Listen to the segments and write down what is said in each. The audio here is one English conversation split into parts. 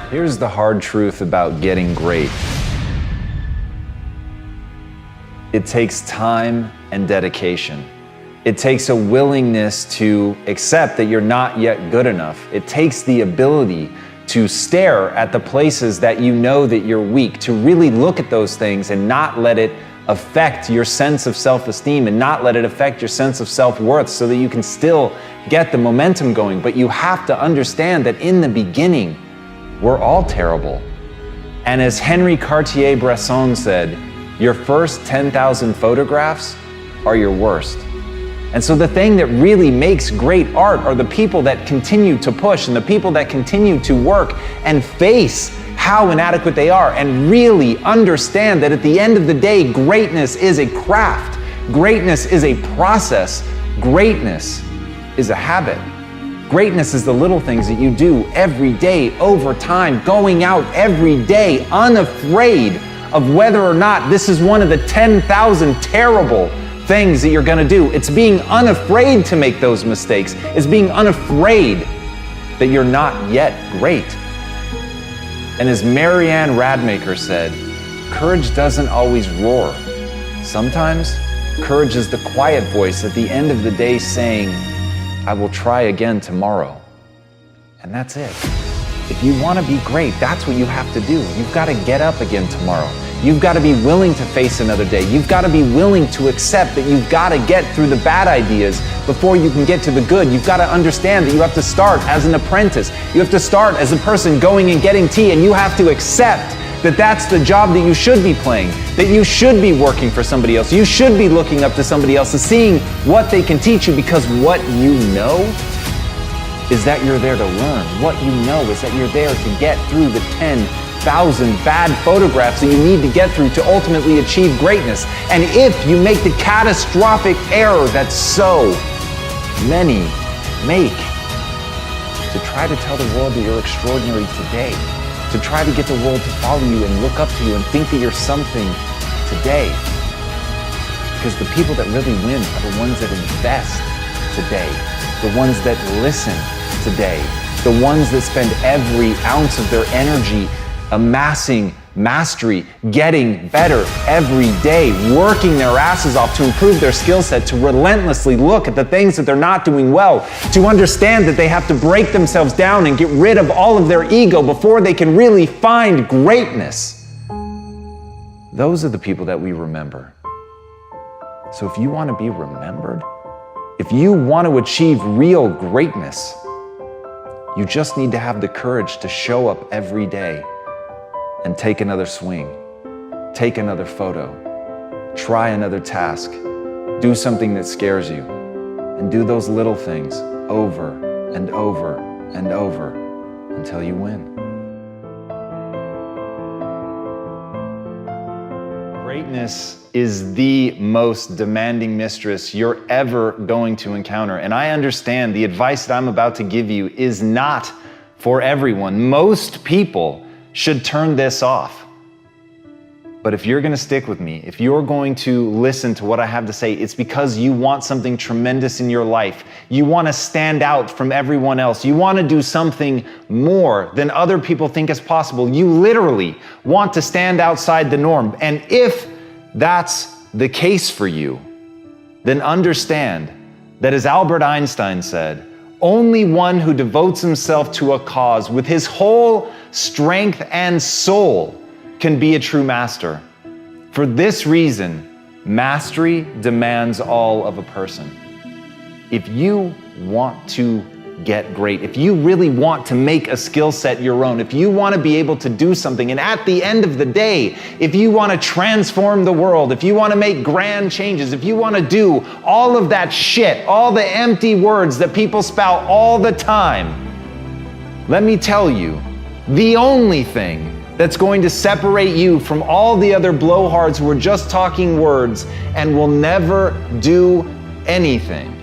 Here's the hard truth about getting great. It takes time and dedication. It takes a willingness to accept that you're not yet good enough. It takes the ability to stare at the places that you know that you're weak, to really look at those things and not let it affect your sense of self-esteem and not let it affect your sense of self-worth, so that you can still get the momentum going. But you have to understand that in the beginning, we're all terrible. And as Cartier Bresson said, your first 10,000 photographs are your worst. And so the thing that really makes great art are the people that continue to push and the people that continue to work and face how inadequate they are and really understand that at the end of the day, greatness is a craft. Greatness is a process. Greatness is a habit. Greatness is the little things that you do every day, over time, going out every day, unafraid of whether or not this is one of the 10,000 terrible things that you're gonna do. It's being unafraid to make those mistakes. It's being unafraid that you're not yet great. And as Marianne Radmacher said, courage doesn't always roar. Sometimes courage is the quiet voice at the end of the day saying, I will try again tomorrow. And that's it. If you want to be great, that's what you have to do. You've got to get up again tomorrow. You've got to be willing to face another day. You've got to be willing to accept that you've got to get through the bad ideas before you can get to the good. You've got to understand that you have to start as an apprentice. You have to start as a person going and getting tea, and you have to accept that that's the job that you should be playing, that you should be working for somebody else. You should be looking up to somebody else and seeing what they can teach you, because what you know is that you're there to learn. What you know is that you're there to get through the 10,000 bad photographs that you need to get through to ultimately achieve greatness. And if you make the catastrophic error that so many make, to try to tell the world that you're extraordinary today, to try to get the world to follow you and look up to you and think that you're something today. Because the people that really win are the ones that invest today, the ones that listen today, the ones that spend every ounce of their energy amassing mastery, getting better every day, working their asses off to improve their skill set, to relentlessly look at the things that they're not doing well, to understand that they have to break themselves down and get rid of all of their ego before they can really find greatness. Those are the people that we remember. So if you want to be remembered, if you want to achieve real greatness, you just need to have the courage to show up every day and take another swing, take another photo, try another task, do something that scares you, and do those little things over and over and over until you win. Greatness is the most demanding mistress you're ever going to encounter. And I understand the advice that I'm about to give you is not for everyone. Most people should turn this off. But if you're gonna stick with me, if you're going to listen to what I have to say, it's because you want something tremendous in your life. You wanna stand out from everyone else. You wanna do something more than other people think is possible. You literally want to stand outside the norm. And if that's the case for you, then understand that, as Albert Einstein said, only one who devotes himself to a cause with his whole strength and soul can be a true master. For this reason, mastery demands all of a person. If you want to get great, if you really want to make a skill set your own, if you want to be able to do something, and at the end of the day, if you want to transform the world, if you want to make grand changes, if you want to do all of that shit, all the empty words that people spout all the time, let me tell you, the only thing that's going to separate you from all the other blowhards who are just talking words and will never do anything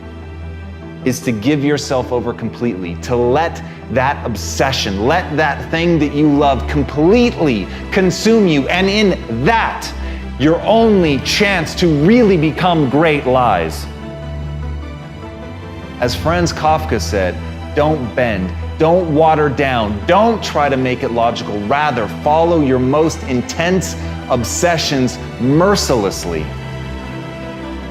is to give yourself over completely, to let that obsession, let that thing that you love completely consume you. And in that, your only chance to really become great lies. As Franz Kafka said, Don't bend. Don't water down. Don't try to make it logical. Rather, follow your most intense obsessions mercilessly.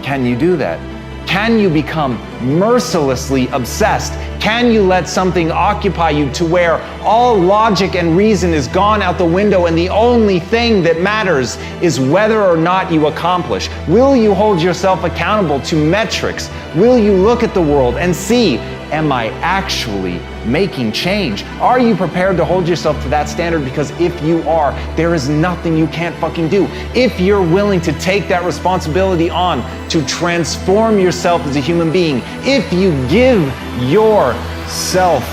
Can you do that? Can you become mercilessly obsessed? Can you let something occupy you to where all logic and reason is gone out the window and the only thing that matters is whether or not you accomplish? Will you hold yourself accountable to metrics? Will you look at the world and see, am I actually making change? Are you prepared to hold yourself to that standard? Because if you are, there is nothing you can't fucking do. If you're willing to take that responsibility on to transform yourself as a human being, if you give yourself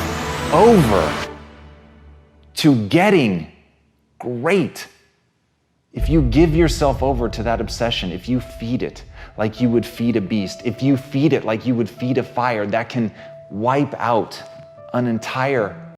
over to getting great, if you give yourself over to that obsession, if you feed it like you would feed a beast, if you feed it like you would feed a fire that can wipe out an entire